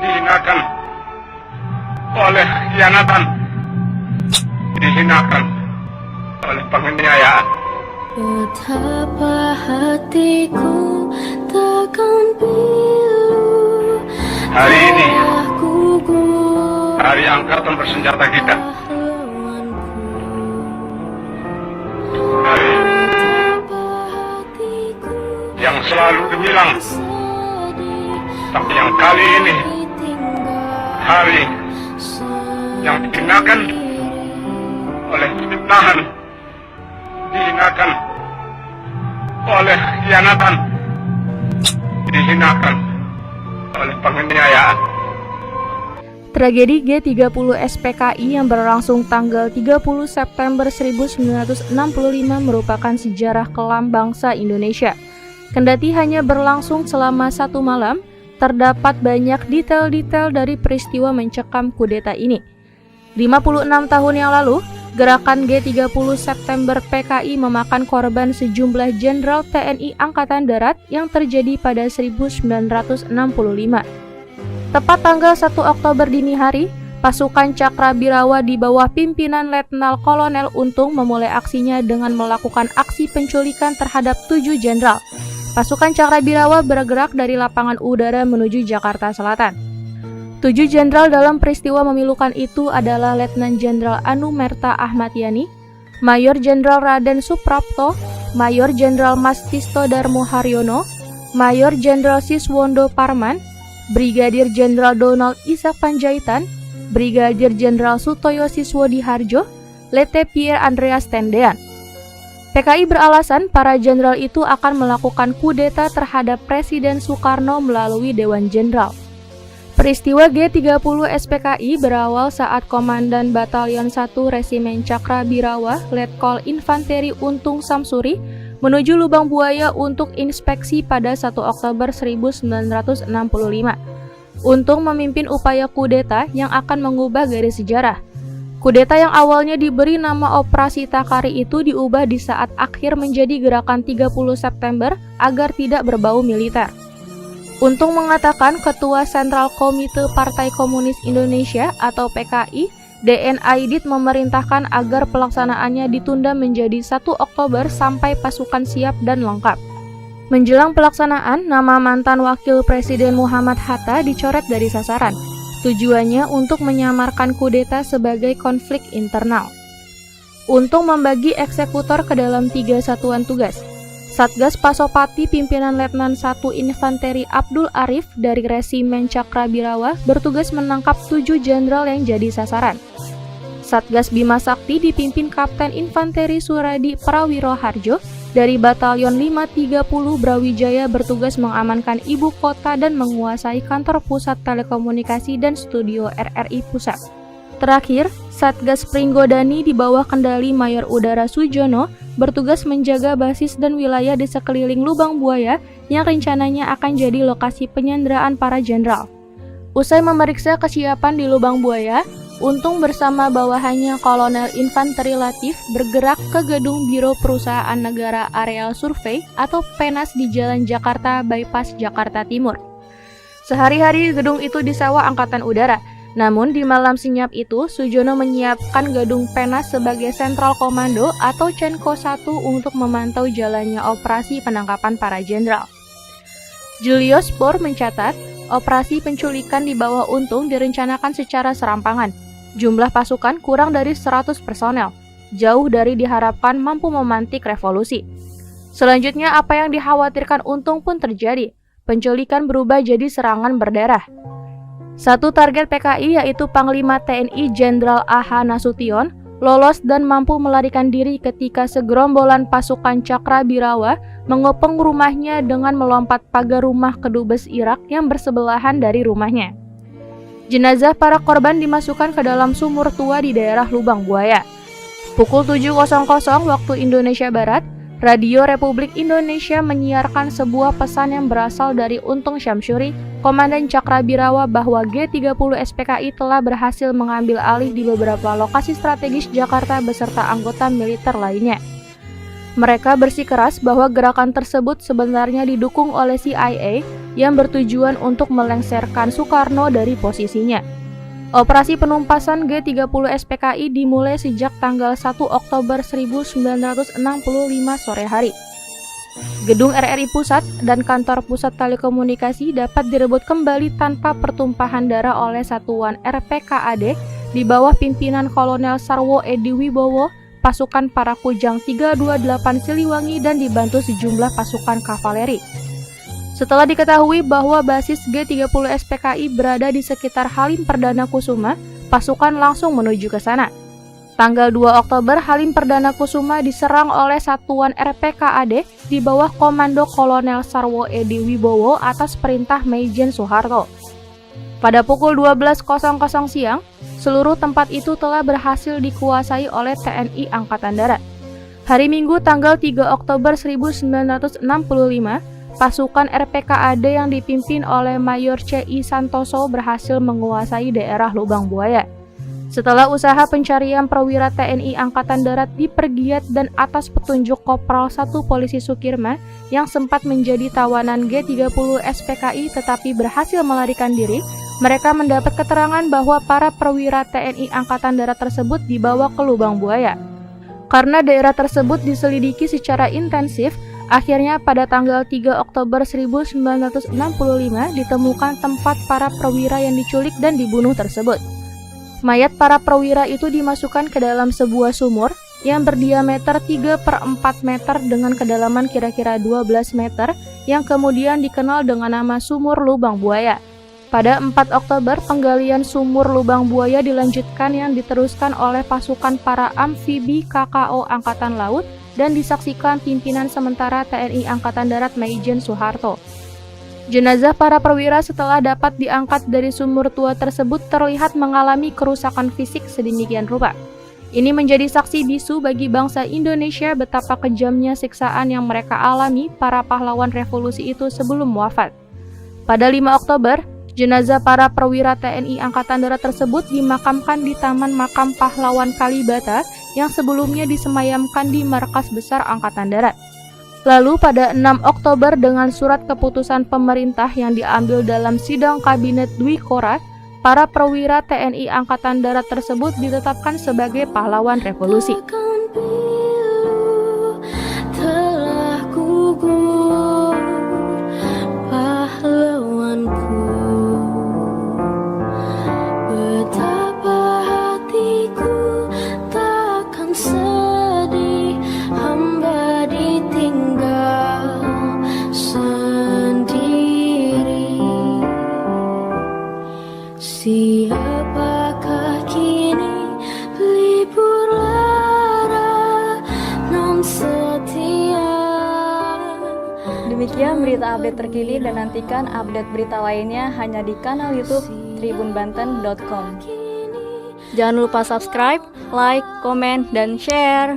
dihinakan oleh khianatan, dihinakan oleh penganiayaan. Betapa hatiku takkan pilu Hari ini, gugur hari angkatan bersenjata kita. pahlawanku. Hari Betapa hatiku yang selalu gemilang, sedih tapi yang kali ini ditinggal hari yang dihinakan oleh fitnahan, dihinakan oleh khianatan, dihinakan oleh penganiayaan. Tragedi G30 SPKI yang berlangsung tanggal 30 September 1965 merupakan sejarah kelam bangsa Indonesia. Kendati hanya berlangsung selama 1 malam, terdapat banyak detail-detail dari peristiwa mencekam kudeta ini. 56 tahun yang lalu, gerakan G30 September PKI memakan korban sejumlah jenderal TNI Angkatan Darat yang terjadi pada 1965. Tepat tanggal 1 Oktober dini hari, pasukan Cakrabirawa di bawah pimpinan Letnan Kolonel Untung memulai aksinya dengan melakukan aksi penculikan terhadap 7 jenderal. Pasukan Cakrabirawa bergerak dari lapangan udara menuju Jakarta Selatan. 7 jenderal dalam peristiwa memilukan itu adalah Letnan Jenderal Anumerta Ahmad Yani, Mayor Jenderal Raden Suprapto, Mayor Jenderal Mastisto Darmo Haryono, Mayor Jenderal Siswondo Parman, Brigadir Jenderal Donald Ishak Panjaitan, Brigadir Jenderal Sutoyo Siswodiharjo, Lete Pierre Andreas Tendean. PKI beralasan para jenderal itu akan melakukan kudeta terhadap Presiden Soekarno melalui Dewan Jenderal. Peristiwa G30 SPKI berawal saat Komandan Batalion 1 Resimen Cakrabirawa Letkol Infanteri Untung Samsuri menuju Lubang Buaya untuk inspeksi pada 1 Oktober 1965. Untung memimpin upaya kudeta yang akan mengubah garis sejarah. Kudeta yang awalnya diberi nama Operasi Takari itu diubah di saat akhir menjadi Gerakan 30 September agar tidak berbau militer. Untung mengatakan Ketua Sentral Komite Partai Komunis Indonesia atau PKI, DN Aidit memerintahkan agar pelaksanaannya ditunda menjadi 1 Oktober sampai pasukan siap dan lengkap. Menjelang pelaksanaan, nama mantan Wakil Presiden Muhammad Hatta dicoret dari sasaran. Tujuannya untuk menyamarkan kudeta sebagai konflik internal. Untung membagi eksekutor ke dalam 3 satuan tugas. Satgas Pasopati pimpinan Letnan 1 Infanteri Abdul Arif dari Resimen Cakrabirawa bertugas menangkap 7 jenderal yang jadi sasaran. Satgas Bima Sakti dipimpin Kapten Infanteri Suradi Prawiro Harjo dari Batalion 530 Brawijaya bertugas mengamankan ibu kota dan menguasai kantor pusat telekomunikasi dan studio RRI Pusat. Terakhir, Satgas Pringgodani di bawah kendali Mayor Udara Sujono bertugas menjaga basis dan wilayah di sekeliling Lubang Buaya yang rencananya akan jadi lokasi penyanderaan para jenderal. Usai memeriksa kesiapan di Lubang Buaya, Untung bersama bawahannya Kolonel Infanteri Latif bergerak ke gedung Biro Perusahaan Negara Areal Survei atau PENAS di Jalan Jakarta Bypass Jakarta Timur. Sehari-hari gedung itu disewa Angkatan Udara, namun di malam senyap itu Sujono menyiapkan gedung PENAS sebagai sentral komando atau Cenko 1 untuk memantau jalannya operasi penangkapan para jenderal. Julius Bohr mencatat, operasi penculikan di bawah Untung direncanakan secara serampangan. Jumlah pasukan kurang dari 100 personel, jauh dari diharapkan mampu memantik revolusi. Selanjutnya apa yang dikhawatirkan Untung pun terjadi. Penculikan berubah jadi serangan berdarah. Satu target PKI yaitu Panglima TNI Jenderal A.H. Nasution lolos dan mampu melarikan diri ketika segerombolan pasukan Cakrabirawa mengepung rumahnya dengan melompat pagar rumah kedubes Irak yang bersebelahan dari rumahnya. Jenazah para korban dimasukkan ke dalam sumur tua di daerah Lubang Buaya. Pukul 7.00 waktu Indonesia Barat, Radio Republik Indonesia menyiarkan sebuah pesan yang berasal dari Untung Syamsuri, Komandan Cakrabirawa bahwa G30 SPKI telah berhasil mengambil alih di beberapa lokasi strategis Jakarta beserta anggota militer lainnya. Mereka bersikeras bahwa gerakan tersebut sebenarnya didukung oleh CIA yang bertujuan untuk melengsarkan Soekarno dari posisinya. Operasi penumpasan G30 SPKI dimulai sejak tanggal 1 Oktober 1965 sore hari. Gedung RRI Pusat dan Kantor Pusat Telekomunikasi dapat direbut kembali tanpa pertumpahan darah oleh satuan RPKAD di bawah pimpinan Kolonel Sarwo Edi Wibowo, pasukan para Kujang 328 Siliwangi dan dibantu sejumlah pasukan kavaleri. Setelah diketahui bahwa basis G30 SPKI berada di sekitar Halim Perdana Kusuma, pasukan langsung menuju ke sana. Tanggal 2 Oktober, Halim Perdana Kusuma diserang oleh satuan RPKAD di bawah Komando Kolonel Sarwo Edi Wibowo atas perintah Maijen Soeharto. Pada pukul 12.00 siang, seluruh tempat itu telah berhasil dikuasai oleh TNI Angkatan Darat. Hari Minggu tanggal 3 Oktober 1965, pasukan RPKAD yang dipimpin oleh Mayor C.I. Santoso berhasil menguasai daerah Lubang Buaya. Setelah usaha pencarian perwira TNI Angkatan Darat dipergiat dan atas petunjuk Kopral 1 Polisi Sukirma yang sempat menjadi tawanan G30 SPKI tetapi berhasil melarikan diri, mereka mendapat keterangan bahwa para perwira TNI Angkatan Darat tersebut dibawa ke Lubang Buaya. Karena daerah tersebut diselidiki secara intensif, akhirnya pada tanggal 3 Oktober 1965 ditemukan tempat para perwira yang diculik dan dibunuh tersebut. Mayat para perwira itu dimasukkan ke dalam sebuah sumur yang berdiameter 3/4 meter dengan kedalaman kira-kira 12 meter yang kemudian dikenal dengan nama Sumur Lubang Buaya. Pada 4 Oktober, penggalian sumur Lubang Buaya dilanjutkan yang diteruskan oleh pasukan para amfibi KKO Angkatan Laut dan disaksikan pimpinan sementara TNI Angkatan Darat Maijen Soeharto. Jenazah para perwira setelah dapat diangkat dari sumur tua tersebut terlihat mengalami kerusakan fisik sedemikian rupa. Ini menjadi saksi bisu bagi bangsa Indonesia betapa kejamnya siksaan yang mereka alami para pahlawan revolusi itu sebelum wafat. Pada 5 Oktober, jenazah para perwira TNI Angkatan Darat tersebut dimakamkan di Taman Makam Pahlawan Kalibata yang sebelumnya disemayamkan di Markas Besar Angkatan Darat. Lalu pada 6 Oktober dengan surat keputusan pemerintah yang diambil dalam sidang Kabinet Dwi Kora, para perwira TNI Angkatan Darat tersebut ditetapkan sebagai pahlawan revolusi. Takkan pilu telah gugur pahlawanku, betapa hatiku takkan sedih hamba ditinggal sendiri. Siapakah kini pelipur lara non setia? Demikian berita update terkini dan nantikan update berita lainnya hanya di kanal YouTube tribunbanten.com. Jangan lupa subscribe, like, komen, dan share.